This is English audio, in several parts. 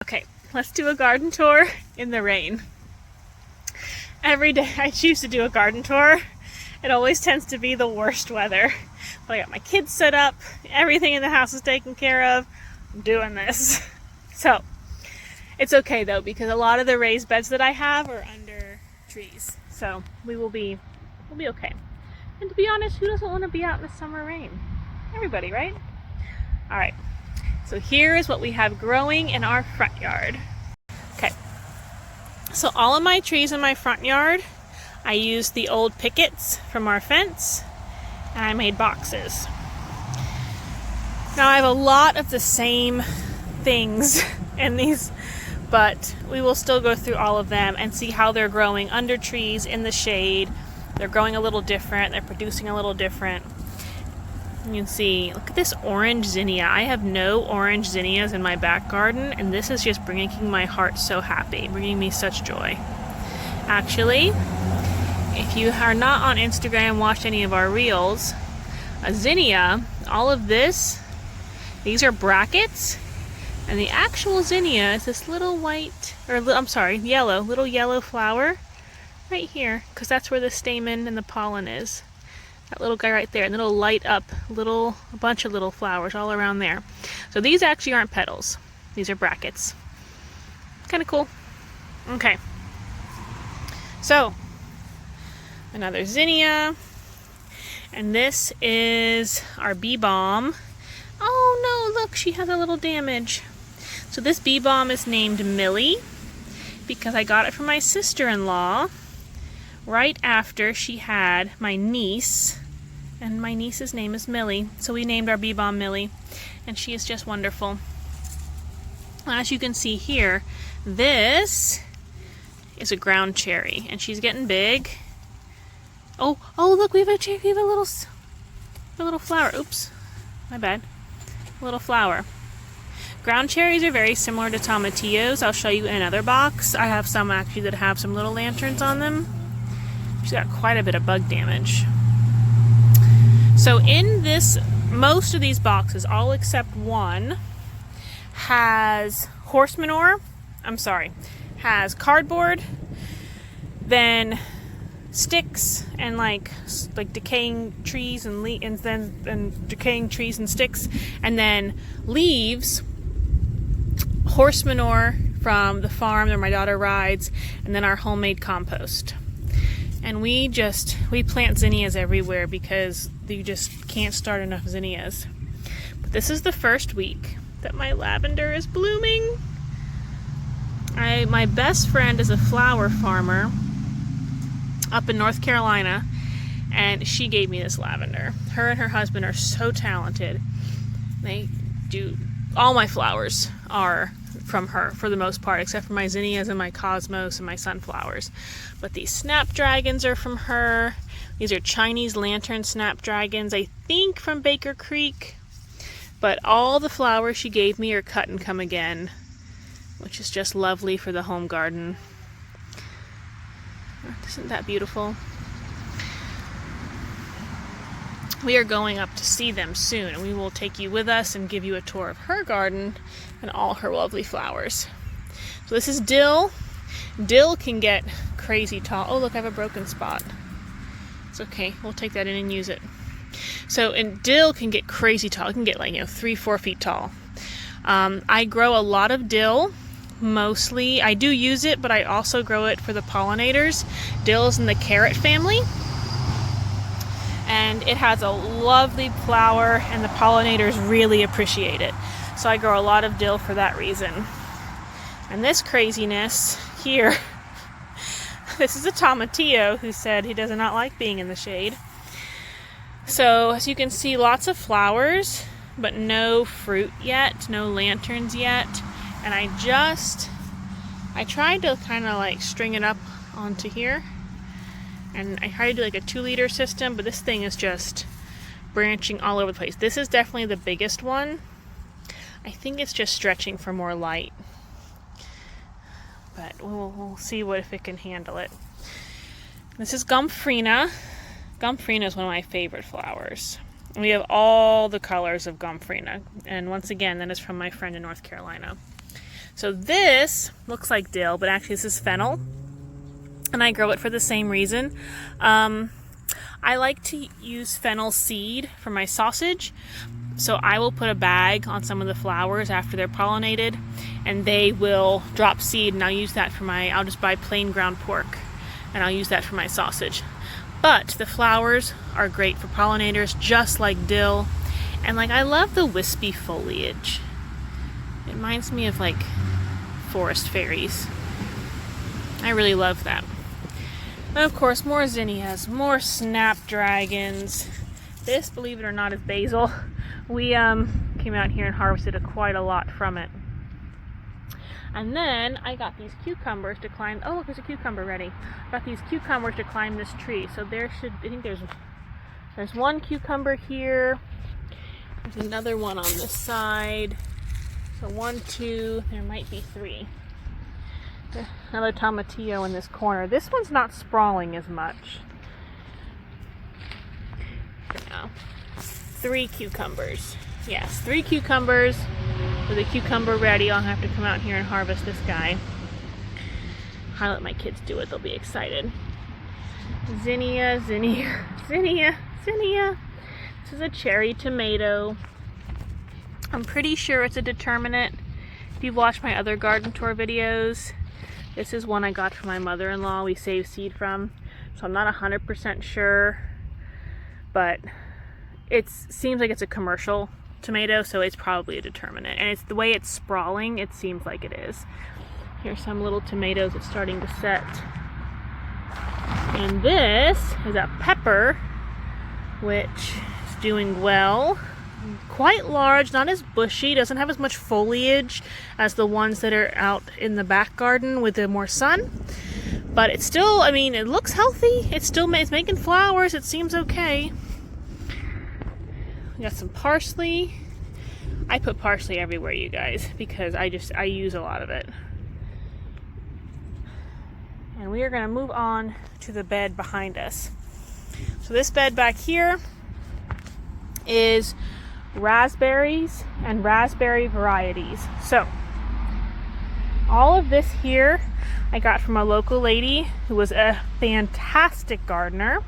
Okay, let's do a garden tour in the rain. Every day I choose to do a garden tour. It always tends to be the worst weather. But I got my kids set up, everything in the house is taken care of. I'm doing this. So, it's okay though, because a lot of the raised beds that I have are under trees. So, we'll be okay. And to be honest, who doesn't want to be out in the summer rain? Everybody, right? Alright, so here is what we have growing in our front yard. Okay, so all of my trees in my front yard, I used the old pickets from our fence, and I made boxes. Now I have a lot of the same things in these, but we will still go through all of them and see how they're growing under trees, in the shade. They're growing a little different, they're producing a little different. You can see, look at this orange zinnia. I have no orange zinnias in my back garden, and this is just making my heart so happy, bringing me such joy. Actually, if you are not on Instagram and watched any of our reels, a zinnia, all of this, these are brackets, and the actual zinnia is this little white, or I'm sorry, yellow, little yellow flower right here, because that's where the stamen and the pollen is. That little guy right there, and it'll light up a bunch of little flowers all around there. So these actually aren't petals. These are brackets. Kind of cool. Okay. So, another zinnia. And this is our bee balm. Oh no, look, she has a little damage. So this bee balm is named Millie because I got it from my sister-in-law right after she had my niece, and my niece's name is Millie, so we named our bee balm Millie, and she is just wonderful. As you can see here, this is a ground cherry, and she's getting big. Oh, look, we have a cherry, we have a little flower. Oops, my bad. A little flower. Ground cherries are very similar to tomatillos. I'll show you in another box. I have some actually that have some little lanterns on them. She's got quite a bit of bug damage. So in this, most of these boxes, all except one, has horse manure. Has cardboard, then sticks and like decaying trees and decaying trees and sticks, and then leaves, horse manure from the farm that my daughter rides, and then our homemade compost. And we plant zinnias everywhere because you just can't start enough zinnias. But this is the first week that my lavender is blooming. My best friend is a flower farmer up in North Carolina, and she gave me this lavender. Her and her husband are so talented. All my flowers are from her for the most part, except for my zinnias and my cosmos and my sunflowers. But these snapdragons are from her. These are Chinese lantern snapdragons, I think from Baker Creek. But all the flowers she gave me are cut and come again, which is just lovely for the home garden. Isn't that beautiful? We are going up to see them soon, and we will take you with us and give you a tour of her garden and all her lovely flowers. So this is dill. Dill can get crazy tall. Oh look, I have a broken spot. It's okay, we'll take that in and use it. And dill can get crazy tall. It can get 3-4 feet tall. I grow a lot of dill. Mostly, I do use it, but I also grow it for the pollinators. Dill is in the carrot family, and it has a lovely flower, and the pollinators really appreciate it. So I grow a lot of dill for that reason. And this craziness here, this is a tomatillo who said he does not like being in the shade. So as you can see, lots of flowers, but no fruit yet, no lanterns yet. And I tried to kind of string it up onto here, and I tried to do a 2-liter system, but this thing is just branching all over the place. This is definitely the biggest one. I think it's just stretching for more light, but we'll see if it can handle it. This is Gomphrena. Gomphrena is one of my favorite flowers. We have all the colors of Gomphrena, and once again, that is from my friend in North Carolina. So this looks like dill, but actually this is fennel. And I grow it for the same reason. I like to use fennel seed for my sausage. So I will put a bag on some of the flowers after they're pollinated, and they will drop seed, and I'll use that for I'll just buy plain ground pork, and I'll use that for my sausage. But the flowers are great for pollinators, just like dill. And like, I love the wispy foliage. It reminds me of like forest fairies. I really love that. And of course, more zinnias, more snapdragons. This, believe it or not, is basil. We came out here and harvested quite a lot from it. And then I got these cucumbers to climb. Oh, look, there's a cucumber ready. I got these cucumbers to climb this tree. So I think there's one cucumber here. There's another one on this side. So 1, 2, there might be 3. Another tomatillo in this corner. This one's not sprawling as much. No. 3 cucumbers. Yes, 3 cucumbers. With a cucumber ready, I'll have to come out here and harvest this guy. I'll let my kids do it. They'll be excited. Zinnia, zinnia, zinnia, zinnia. This is a cherry tomato. I'm pretty sure it's a determinate. If you've watched my other garden tour videos, this is one I got from my mother-in-law we saved seed from. So I'm not 100% sure, but it seems like it's a commercial tomato, so it's probably a determinate. And it's the way it's sprawling, it seems like it is. Here's some little tomatoes that's starting to set. And this is a pepper, which is doing well. Quite large, not as bushy, doesn't have as much foliage as the ones that are out in the back garden with the more sun. But it's still, I mean, it looks healthy. It's making flowers. It seems okay. We got some parsley. I put parsley everywhere, you guys, because I use a lot of it. And we are going to move on to the bed behind us. So this bed back here is raspberries and raspberry varieties. So all of this here I got from a local lady who was a fantastic gardener.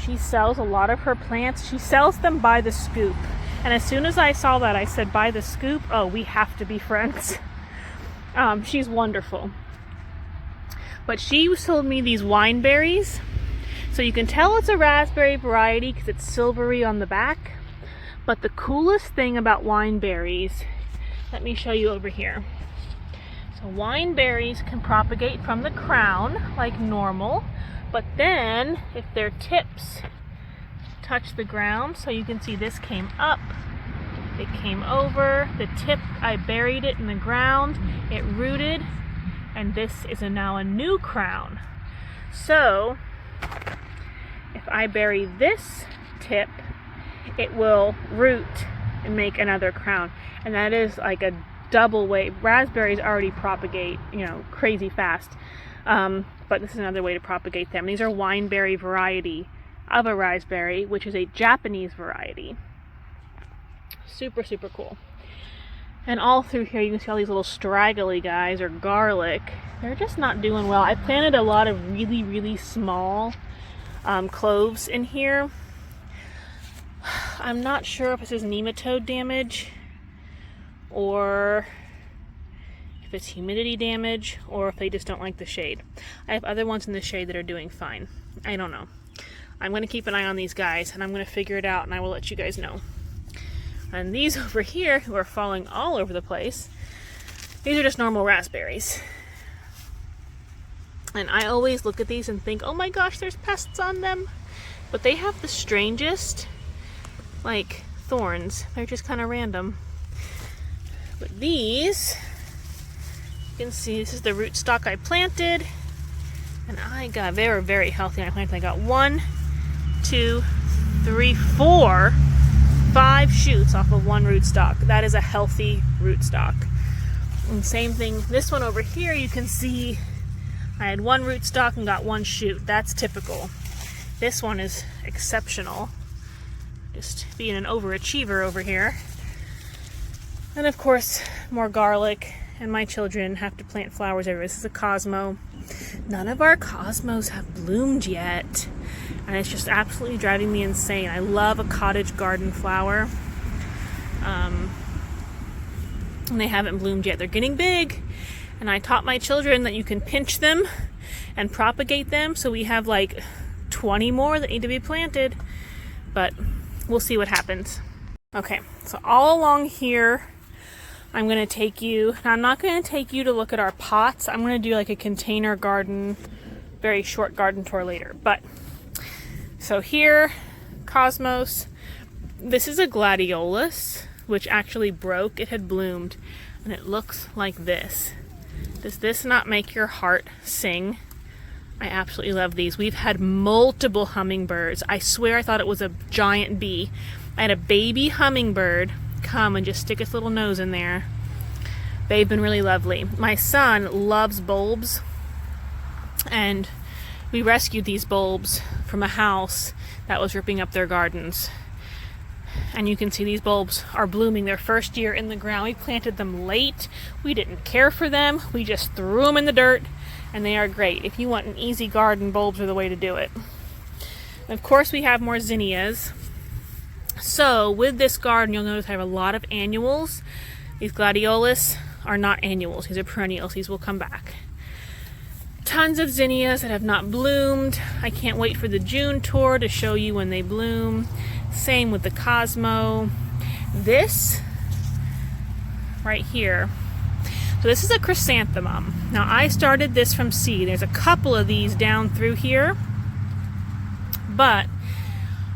She sells a lot of her plants. She sells them by the scoop. And as soon as I saw that, I said, by the scoop? Oh, we have to be friends. She's wonderful. But she sold me these wine berries. So you can tell it's a raspberry variety because it's silvery on the back. But the coolest thing about wine berries, let me show you over here. So wine berries can propagate from the crown like normal, but then if their tips touch the ground, so you can see this came up, it came over, the tip, I buried it in the ground, it rooted, and this is now a new crown. So if I bury this tip, it will root and make another crown. And that is like a double way. Raspberries already propagate, crazy fast. But this is another way to propagate them. These are wineberry variety of a raspberry, which is a Japanese variety. Super, super cool. And all through here, you can see all these little straggly guys, or garlic. They're just not doing well. I planted a lot of really, really small cloves in here. I'm not sure if this is nematode damage, or if it's humidity damage, or if they just don't like the shade. I have other ones in the shade that are doing fine. I don't know. I'm going to keep an eye on these guys, and I'm going to figure it out, and I will let you guys know. And these over here, who are falling all over the place, these are just normal raspberries. And I always look at these and think, oh my gosh, there's pests on them. But they have the strangest, like, thorns. They're just kind of random. But these, you can see this is the rootstock I planted. And they were very healthy. I got 1, 2, 3, 4, 5 shoots off of one rootstock. That is a healthy rootstock. And same thing, this one over here, you can see I had 1 rootstock and got 1 shoot. That's typical. This one is exceptional. Just being an overachiever over here. And of course, more garlic and my children have to plant flowers everywhere. This is a Cosmo. None of our Cosmos have bloomed yet, and it's just absolutely driving me insane. I love a cottage garden flower, and they haven't bloomed yet. They're getting big, and I taught my children that you can pinch them and propagate them, so we have like 20 more that need to be planted, but we'll see what happens. Okay, so all along here, I'm going to take you, now I'm not going to take you to look at our pots. I'm going to do like a container garden, very short garden tour later. But, so here, Cosmos, this is a gladiolus, which actually broke. It had bloomed, and it looks like this. Does this not make your heart sing? I absolutely love these. We've had multiple hummingbirds. I swear I thought it was a giant bee. I had a baby hummingbird come and just stick its little nose in there. They've been really lovely. My son loves bulbs, and we rescued these bulbs from a house that was ripping up their gardens. And you can see these bulbs are blooming their first year in the ground. We planted them late. We didn't care for them. We just threw them in the dirt, and they are great. If you want an easy garden, bulbs are the way to do it. And of course, we have more zinnias. So with this garden, you'll notice I have a lot of annuals. These gladiolus are not annuals. These are perennials. These will come back. Tons of zinnias that have not bloomed. I can't wait for the June tour to show you when they bloom. Same with the Cosmo. This right here. So this is a chrysanthemum. Now I started this from seed. There's a couple of these down through here, but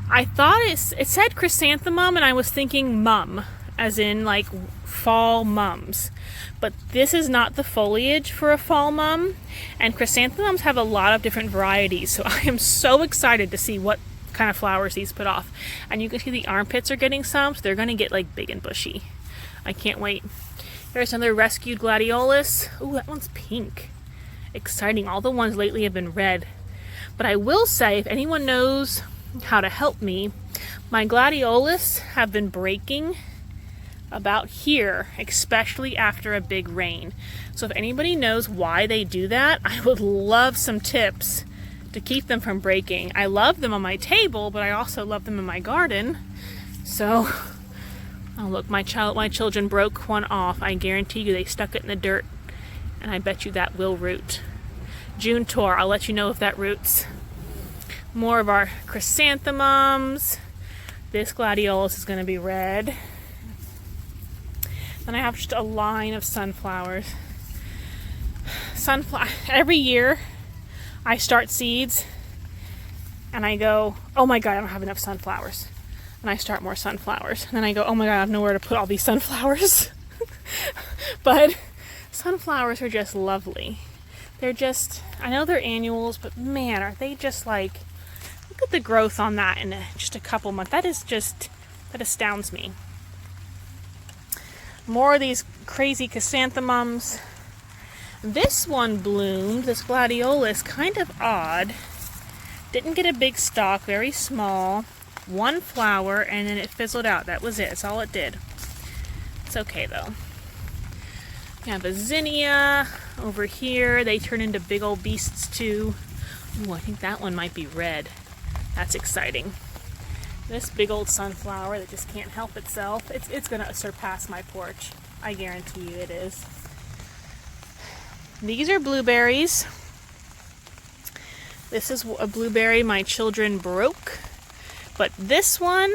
I thought it said chrysanthemum, and I was thinking mum, as in like fall mums. But this is not the foliage for a fall mum, and chrysanthemums have a lot of different varieties, so I am so excited to see what kind of flowers these put off. And you can see the armpits are getting some, so they're going to get like big and bushy. I can't wait. There's another rescued gladiolus. Ooh, that one's pink. Exciting. All the ones lately have been red. But I will say, if anyone knows how to help me, my gladiolus have been breaking about here, especially after a big rain. So if anybody knows why they do that, I would love some tips to keep them from breaking. I love them on my table, but I also love them in my garden. So, oh look, my children broke one off. I guarantee you they stuck it in the dirt, and I bet you that will root. June tour, I'll let you know if that roots. More of our chrysanthemums. This gladiolus is going to be red. Then I have just a line of sunflowers. Every year I start seeds and I go, oh my god, I don't have enough sunflowers. And I start more sunflowers. And then I go, oh my god, I have nowhere to put all these sunflowers. But sunflowers are just lovely. They're just, I know they're annuals, but man, are they just like, look at the growth on that in just a couple months. That astounds me. More of these crazy chrysanthemums. This one bloomed, this gladiolus, kind of odd. Didn't get a big stalk, very small. One flower, and then it fizzled out. That was it. That's all it did. It's okay, though. We have a zinnia over here. They turn into big old beasts, too. Ooh, I think that one might be red. That's exciting. This big old sunflower that just can't help itself. It's going to surpass my porch. I guarantee you it is. These are blueberries. This is a blueberry my children broke. But this one,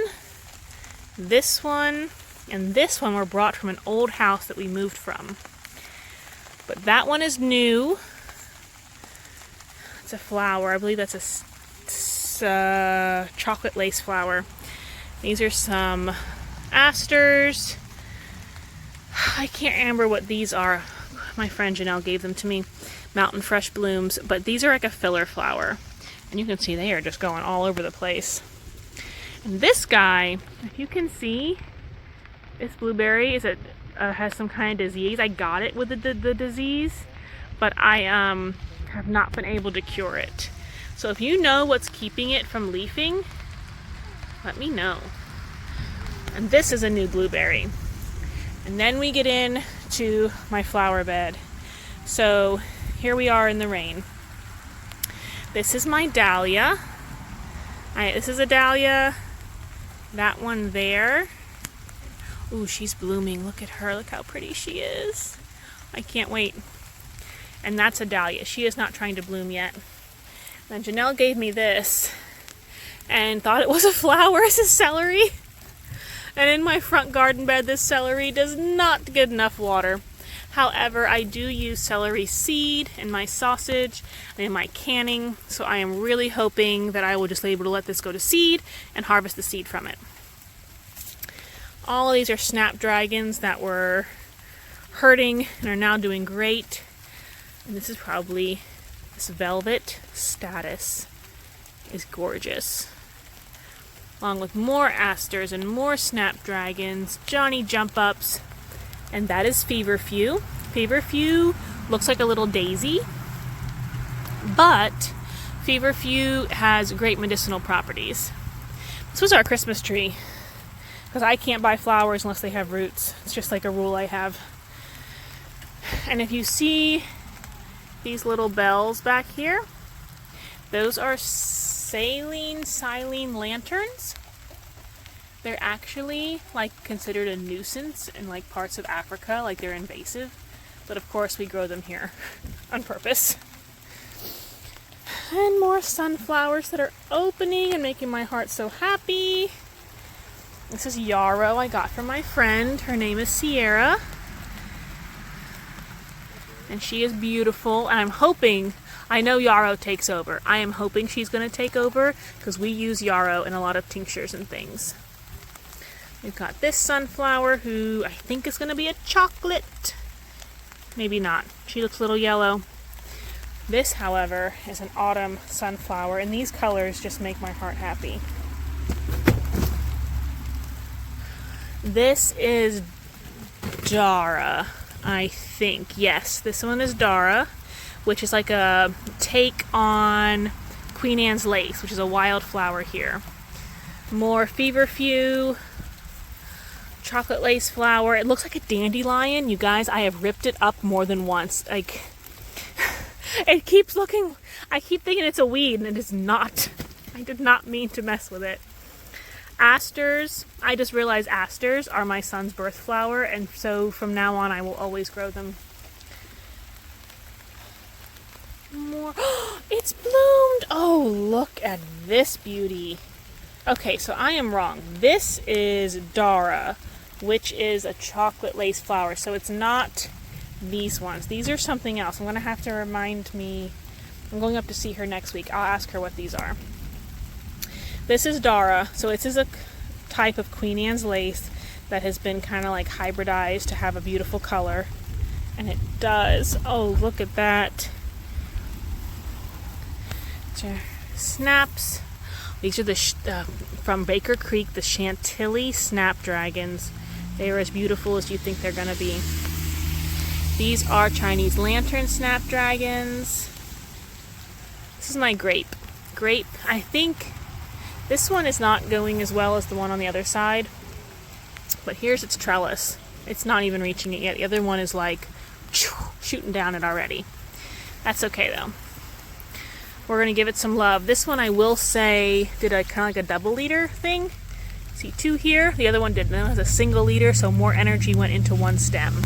and this one were brought from an old house that we moved from. But that one is new. It's a flower. I believe that's a chocolate lace flower. These are some asters. I can't remember what these are. My friend Janelle gave them to me. Mountain Fresh Blooms. But these are like a filler flower. And you can see they are just going all over the place. And this guy, if you can see, this blueberry has some kind of disease. I got it with the disease, but I have not been able to cure it. So if you know what's keeping it from leafing, let me know. And this is a new blueberry. And then we get in to my flower bed. So here we are in the rain. This is my dahlia. This is a dahlia. That one there. Ooh, she's blooming. Look at her. Look how pretty she is. I can't wait. And that's a dahlia. She is not trying to bloom yet. Then Janelle gave me this and thought it was a flower. It's a celery. And in my front garden bed, this celery does not get enough water. However, I do use celery seed in my sausage and in my canning, so I am really hoping that I will just be able to let this go to seed and harvest the seed from it. All of these are snapdragons that were hurting and are now doing great. And this is probably, this velvet status is gorgeous. Along with more asters and more snapdragons, Johnny jump ups, and that is feverfew. Feverfew looks like a little daisy, but feverfew has great medicinal properties. This was our Christmas tree, because I can't buy flowers unless they have roots. It's just like a rule I have. And if you see these little bells back here, those are silene lanterns. They're actually like considered a nuisance in like parts of Africa, like they're invasive. But of course we grow them here on purpose. And more sunflowers that are opening and making my heart so happy. This is yarrow I got from my friend. Her name is Sierra. And she is beautiful. And I'm hoping, I know yarrow takes over. I am hoping she's going to take over because we use yarrow in a lot of tinctures and things. We've got this sunflower who I think is going to be a chocolate. Maybe not. She looks a little yellow. This, however, is an autumn sunflower, and these colors just make my heart happy. This is Dara, I think. Yes, this one is Dara, which is like a take on Queen Anne's lace, which is a wildflower here. More feverfew, chocolate lace flower. It looks like a dandelion. You guys, I have ripped it up more than once. Like, it keeps looking, I keep thinking it's a weed, and it is not. I did not mean to mess with it. Asters, I just realized asters are my son's birth flower, and so from now on I will always grow them. More. It's bloomed! Oh, look at this beauty. Okay, so I am wrong. This is Dara, which is a chocolate lace flower, so it's not these ones. These are something else. I'm going to have to remind me. I'm going up to see her next week. I'll ask her what these are. This is Dara. So this is a type of Queen Anne's lace that has been kind of like hybridized to have a beautiful color. And it does. Oh, look at that. Snaps. These are the from Baker Creek, the Chantilly snapdragons. They are as beautiful as you think they're going to be. These are Chinese lantern snapdragons. This is my grape. Grape, I think this one is not going as well as the one on the other side. But here's its trellis. It's not even reaching it yet. The other one is like shooting down it already. That's okay though. We're going to give it some love. This one I will say did a kind of like a double liter thing. See 2 here. The other one didn't. It was a single liter, so more energy went into one stem.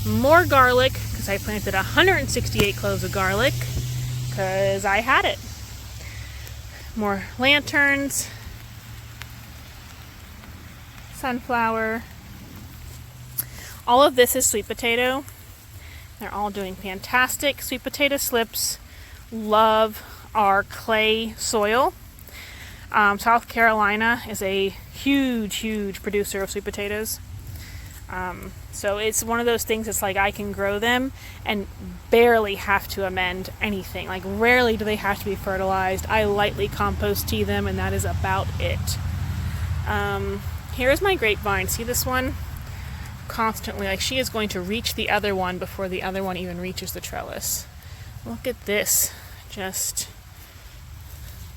More garlic, because I planted 168 cloves of garlic, because I had it. More lanterns. Sunflower. All of this is sweet potato. They're all doing fantastic. Sweet potato slips love our clay soil. South Carolina is a huge producer of sweet potatoes. So it's one of those things that's like I can grow them and barely have to amend anything. Like rarely do they have to be fertilized. I lightly compost tea them and that is about it. Here's my grapevine. See this one? Constantly, like she is going to reach the other one before the other one even reaches the trellis. Look at this. Just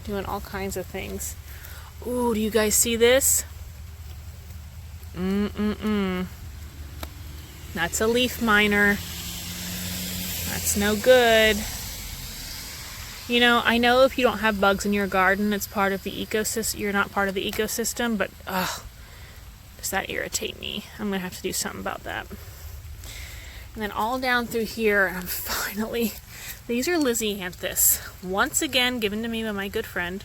doing all kinds of things. Ooh, do you guys see this? That's a leaf miner. That's no good. You know, I know if you don't have bugs in your garden, it's part of the ecosystem. You're not part of the ecosystem, but does that irritate me? I'm gonna have to do something about that. And then all down through here, I'm finally, these are Lisianthus, once again given to me by my good friend.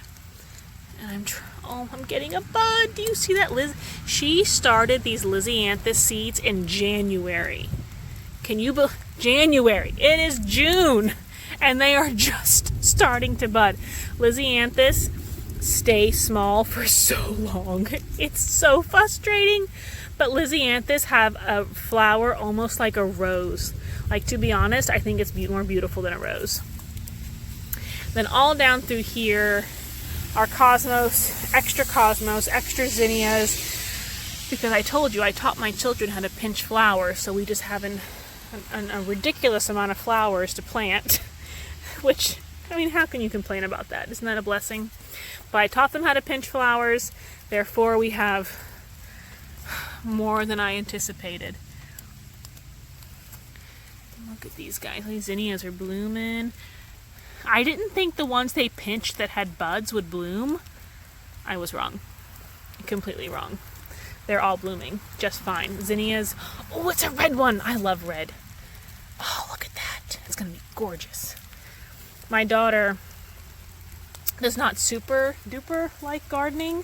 And I'm getting a bud. Do you see that, Liz? She started these Lisianthus seeds in January. Can you believe? January. It is June, and they are just starting to bud. Lisianthus stay small for so long. It's so frustrating. But Lisianthus have a flower almost like a rose. Like, to be honest, I think it's more beautiful than a rose. Then all down through here are cosmos, extra zinnias. Because I told you, I taught my children how to pinch flowers, so we just have a ridiculous amount of flowers to plant. Which, I mean, how can you complain about that? Isn't that a blessing? But I taught them how to pinch flowers, therefore we have more than I anticipated. Look at these guys. These zinnias are blooming. I didn't think the ones they pinched that had buds would bloom. I was wrong. Completely wrong. They're all blooming just fine. Zinnias. Oh, it's a red one. I love red. Oh, look at that. It's going to be gorgeous. My daughter does not super duper like gardening,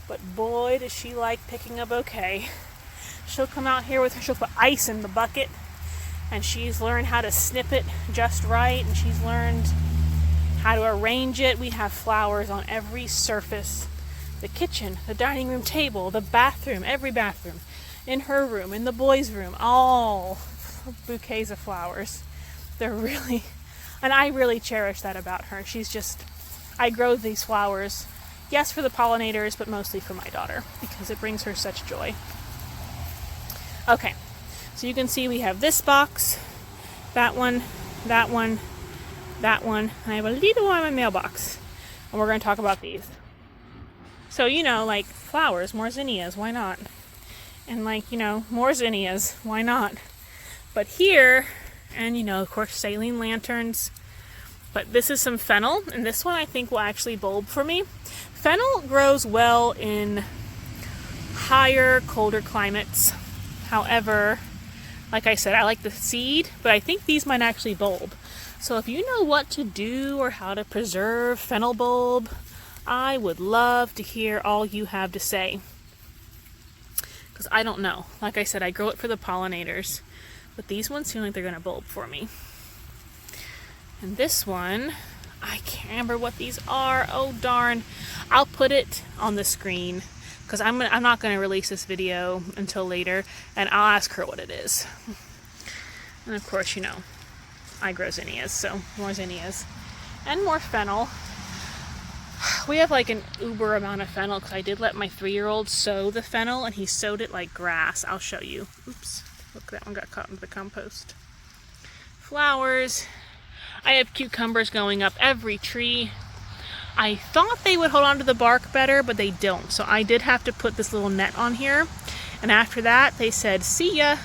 but boy, does she like picking a bouquet. She'll come out here with her, she'll put ice in the bucket, and she's learned how to snip it just right, and she's learned how to arrange it. We have flowers on every surface. The kitchen, the dining room table, the bathroom, every bathroom, in her room, in the boys' room, all bouquets of flowers. They're really, and I really cherish that about her. She's just, I grow these flowers, yes, for the pollinators, but mostly for my daughter, because it brings her such joy. Okay, so you can see we have this box, that one, that one, that one, and I have a little one in my mailbox, and we're going to talk about these. So, you know, like flowers, more zinnias, why not? And like, you know, more zinnias, why not? But here, and you know, of course, saline lanterns. But this is some fennel, and this one I think will actually bulb for me. Fennel grows well in higher, colder climates. However, like I said, I like the seed, but I think these might actually bulb. So if you know what to do or how to preserve fennel bulb, I would love to hear all you have to say. Because I don't know. Like I said, I grow it for the pollinators. But these ones seem like they're going to bulb for me. And this one, I can't remember what these are. Oh, darn. I'll put it on the screen. Because I'm not going to release this video until later. And I'll ask her what it is. And of course, you know, I grow zinnias. So more zinnias. And more fennel. We have like an uber amount of fennel because I did let my 3-year-old sow the fennel and he sowed it like grass. I'll show you. Oops. Look, that one got caught in the compost. Flowers. I have cucumbers going up every tree. I thought they would hold on to the bark better, but they don't. So I did have to put this little net on here. And after that, they said, see ya.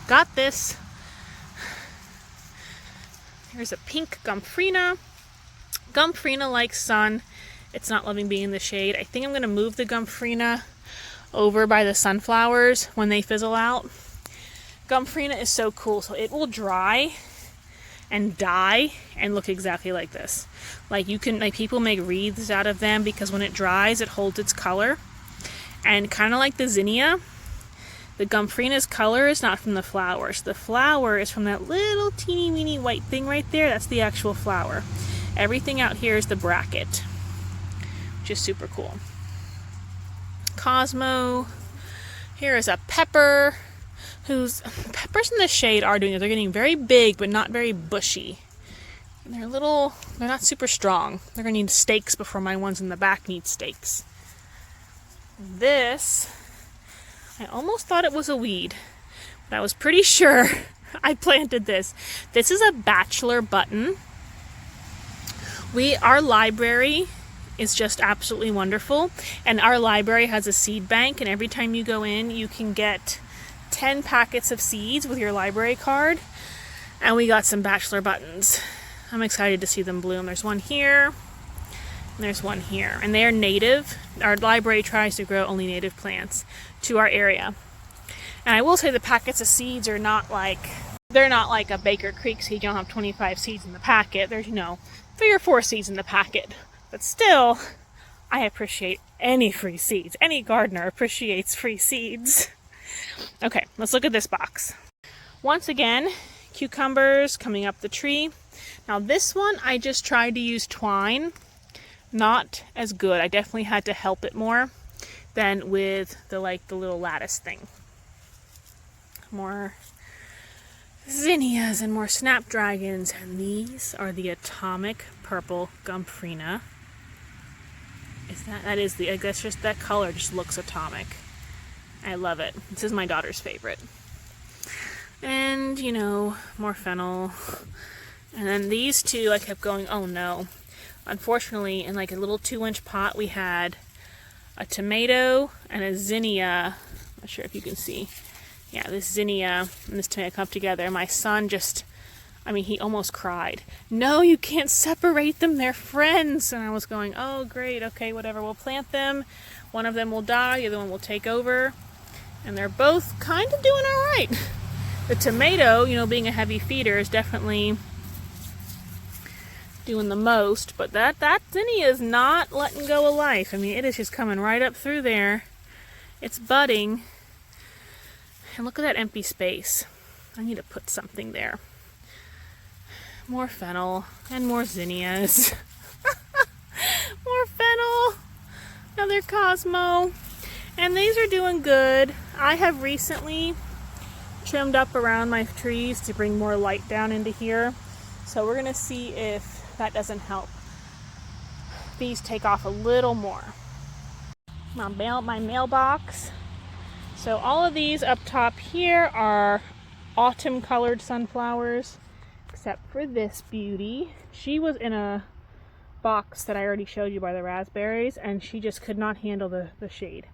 Got this. Here's a pink Gumfrina. Gumfrina likes sun. It's not loving being in the shade. I think I'm going to move the Gumfrina over by the sunflowers when they fizzle out. Gumfrina is so cool. So it will dry and die and look exactly like this. Like you can, like people make wreaths out of them because when it dries, it holds its color. And kind of like the zinnia, the Gumfrina's color is not from the flowers. The flower is from that little teeny weeny white thing right there. That's the actual flower. Everything out here is the bracket, which is super cool. Cosmo. Here is a pepper. Peppers in the shade are doing it. They're getting very big, but not very bushy. And they're not super strong. They're gonna need stakes before my ones in the back need stakes. This, I almost thought it was a weed, but I was pretty sure I planted this. This is a bachelor button. Our library is just absolutely wonderful, and our library has a seed bank, and every time you go in, you can get 10 packets of seeds with your library card, and we got some bachelor buttons. I'm excited to see them bloom. There's one here, and there's one here, and they are native. Our library tries to grow only native plants to our area. And I will say the packets of seeds are not like, they're not like a Baker Creek seed. You don't have 25 seeds in the packet. There's, 3 or 4 seeds in the packet. But still, I appreciate any free seeds. Any gardener appreciates free seeds. Okay, let's look at this box. Once again, cucumbers coming up the tree. Now this one, I just tried to use twine. Not as good. I definitely had to help it more than with the little lattice thing. More zinnias and more snapdragons, and these are the atomic purple gomphrena. I guess just that color just looks atomic. I love it. This is my daughter's favorite. And, more fennel. And then these two, I kept going, oh no. Unfortunately, in like a little 2-inch pot, we had a tomato and a zinnia. I'm not sure if you can see. Yeah, this zinnia and this tomato come up together. My son he almost cried. No, you can't separate them. They're friends. And I was going, oh, great. Okay, whatever. We'll plant them. One of them will die. The other one will take over. And they're both kind of doing all right. The tomato, being a heavy feeder, is definitely doing the most. But that zinnia is not letting go of life. It is just coming right up through there. It's budding. And look at that empty space. I need to put something there. More fennel and more zinnias. More fennel. Another Cosmo. And these are doing good. I have recently trimmed up around my trees to bring more light down into here. So we're going to see if that doesn't help these take off a little more. My mailbox. So all of these up top here are autumn colored sunflowers, except for this beauty. She was in a box that I already showed you by the raspberries, and she just could not handle the shade.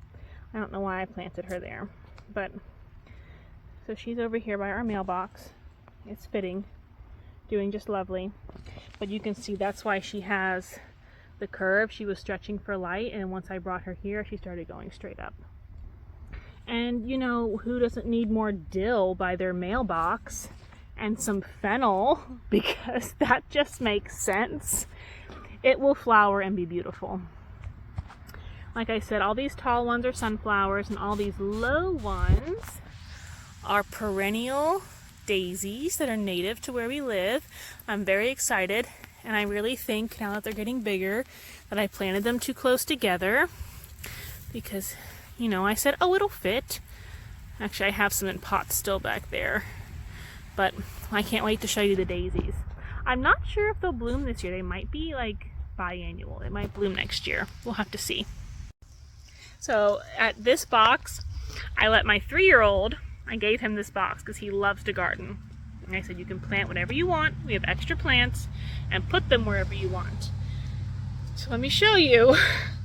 I don't know why I planted her there, but so she's over here by our mailbox. It's fitting, doing just lovely. But you can see that's why she has the curve. She was stretching for light, and once I brought her here, she started going straight up. And who doesn't need more dill by their mailbox and some fennel, because that just makes sense. It will flower and be beautiful. Like I said, all these tall ones are sunflowers, and all these low ones are perennial daisies that are native to where we live. I'm very excited, and I really think now that they're getting bigger that I planted them too close together, because I said, oh, it'll fit. Actually, I have some in pots still back there. But I can't wait to show you the daisies. I'm not sure if they'll bloom this year. They might be biannual. It might bloom next year. We'll have to see. So at this box, I let my 3-year-old, I gave him this box because he loves to garden. And I said, you can plant whatever you want. We have extra plants, and put them wherever you want. So let me show you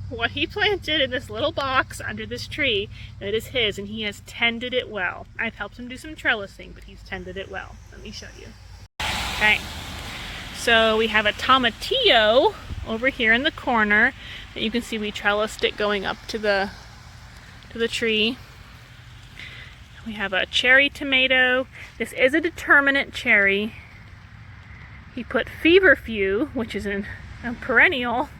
what he planted in this little box under this tree. It is his, and he has tended it well. I've helped him do some trellising, but he's tended it well. Let me show you. Okay, so we have a tomatillo over here in the corner that you can see we trellised it going up to the tree. We have a cherry tomato. This is a determinate cherry. He put feverfew, which is a perennial.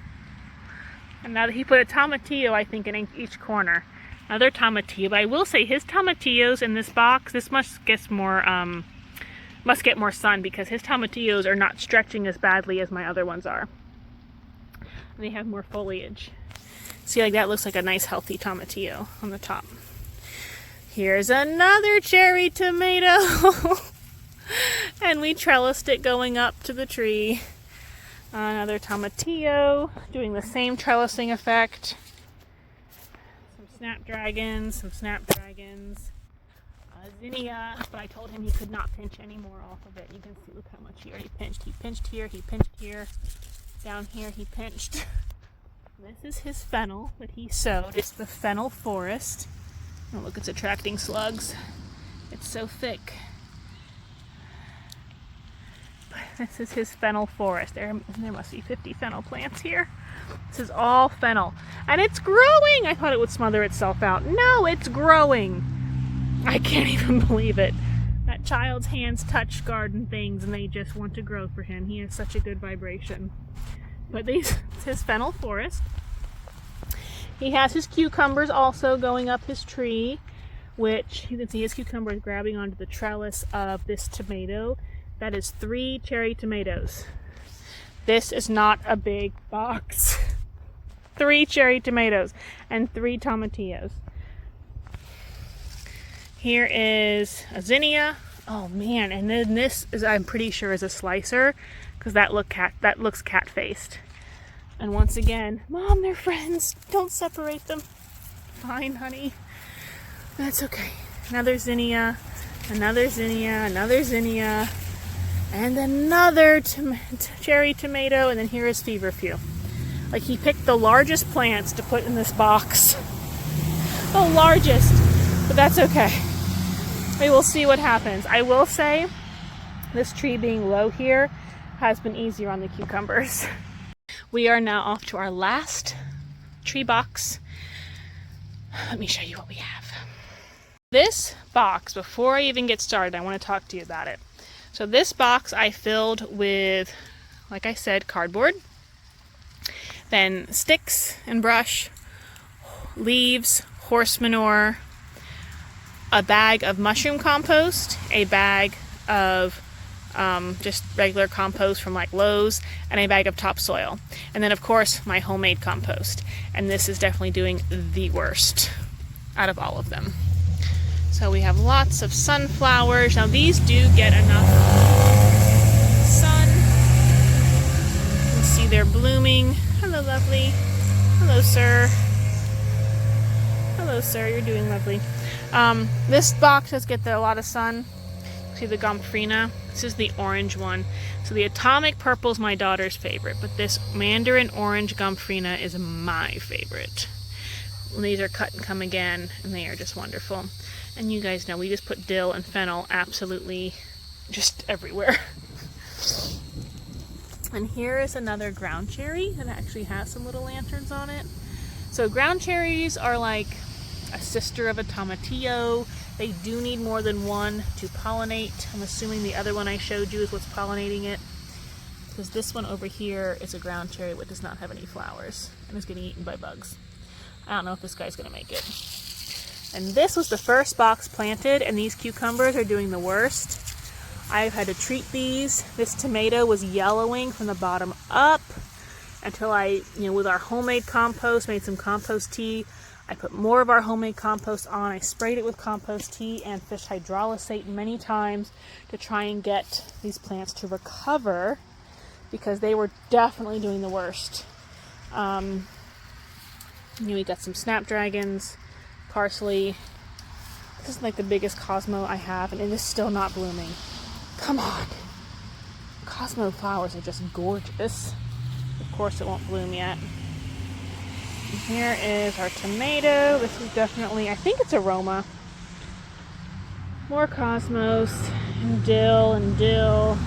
And now that he put a tomatillo, I think, in each corner. Another tomatillo. But I will say his tomatillos in this box, this must get more sun, because his tomatillos are not stretching as badly as my other ones are. And they have more foliage. See, that looks like a nice healthy tomatillo on the top. Here's another cherry tomato. And we trellised it going up to the tree. Another tomatillo, doing the same trellising effect. Some snapdragons, zinnia, but I told him he could not pinch any more off of it. You can see, look how much he already pinched. He pinched here, he pinched here, down here he pinched. This is his fennel that he sowed. It's the fennel forest. Oh, look, it's attracting slugs. It's so thick. But this is his fennel forest. There must be 50 fennel plants here. This is all fennel. And it's growing! I thought it would smother itself out. No, it's growing! I can't even believe it. That child's hands touch garden things and they just want to grow for him. He has such a good vibration. But it's his fennel forest. He has his cucumbers also going up his tree, which you can see his cucumbers grabbing onto the trellis of this tomato. That is 3 cherry tomatoes. This is not a big box. 3 cherry tomatoes and 3 tomatillos. Here is a zinnia. Oh man, and then this is, I'm pretty sure, is a slicer because that looks cat-faced. And once again, Mom, they're friends. Don't separate them. Fine, honey. That's okay. Another zinnia, another zinnia, another zinnia, and another cherry tomato, and then here is feverfew. Like, he picked the largest plants to put in this box. The largest, but that's okay. We will see what happens. I will say, this tree being low here has been easier on the cucumbers. We are now off to our last tree box. Let me show you what we have. This box, before I even get started, I want to talk to you about it. So this box I filled with, like I said, cardboard, then sticks and brush, leaves, horse manure, a bag of mushroom compost, a bag of just regular compost from like Lowe's, and a bag of topsoil. And then of course my homemade compost. And this is definitely doing the worst out of all of them. So we have lots of sunflowers. Now these do get enough sun. You can see they're blooming. Hello, lovely. Hello, sir. Hello, sir. You're doing lovely. This box does get a lot of sun. See the gomphrena? This is the orange one. So the atomic purple is my daughter's favorite, but this mandarin orange gomphrena is my favorite. And these are cut and come again, and they are just wonderful. And you guys know we just put dill and fennel absolutely just everywhere. And here is another ground cherry that actually has some little lanterns on it. So ground cherries are like a sister of a tomatillo. They do need more than one to pollinate. I'm assuming the other one I showed you is what's pollinating it, because this one over here is a ground cherry which does not have any flowers and is getting eaten by bugs. I don't know if this guy's gonna make it. And this was the first box planted, and these cucumbers are doing the worst. I've had to treat these. This tomato was yellowing from the bottom up until I, with our homemade compost, made some compost tea. I put more of our homemade compost on. I sprayed it with compost tea and fish hydrolysate many times to try and get these plants to recover, because they were definitely doing the worst. We got some snapdragons, parsley. This is like the biggest Cosmo I have, and it is still not blooming. Come on. Cosmo flowers are just gorgeous. Of course it won't bloom yet. And here is our tomato. This is definitely, I think it's aroma. More cosmos and dill and dill.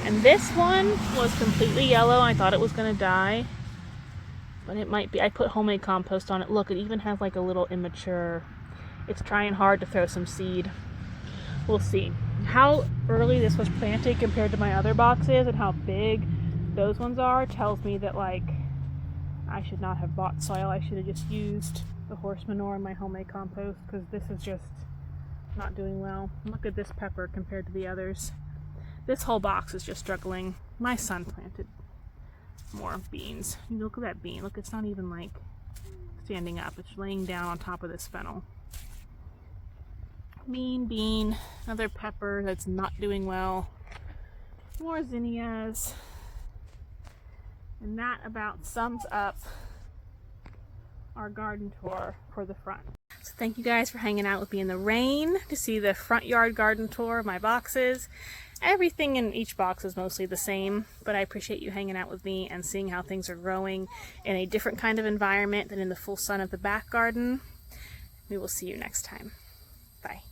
And this one was completely yellow. I thought it was going to die. But it might be. I put homemade compost on it. Look, it even has like a little immature. It's trying hard to throw some seed. We'll see. How early this was planted compared to my other boxes and how big those ones are tells me that, like, I should not have bought soil. I should have just used the horse manure in my homemade compost, because this is just not doing well. Look at this pepper compared to the others. This whole box is just struggling. My son planted more beans. Look at that bean. Look, it's not even like standing up. It's laying down on top of this fennel. Bean, another pepper that's not doing well. More zinnias. And that about sums up our garden tour for the front. So thank you guys for hanging out with me in the rain to see the front yard garden tour of my boxes. Everything in each box is mostly the same, but I appreciate you hanging out with me and seeing how things are growing in a different kind of environment than in the full sun of the back garden. We will see you next time. Bye.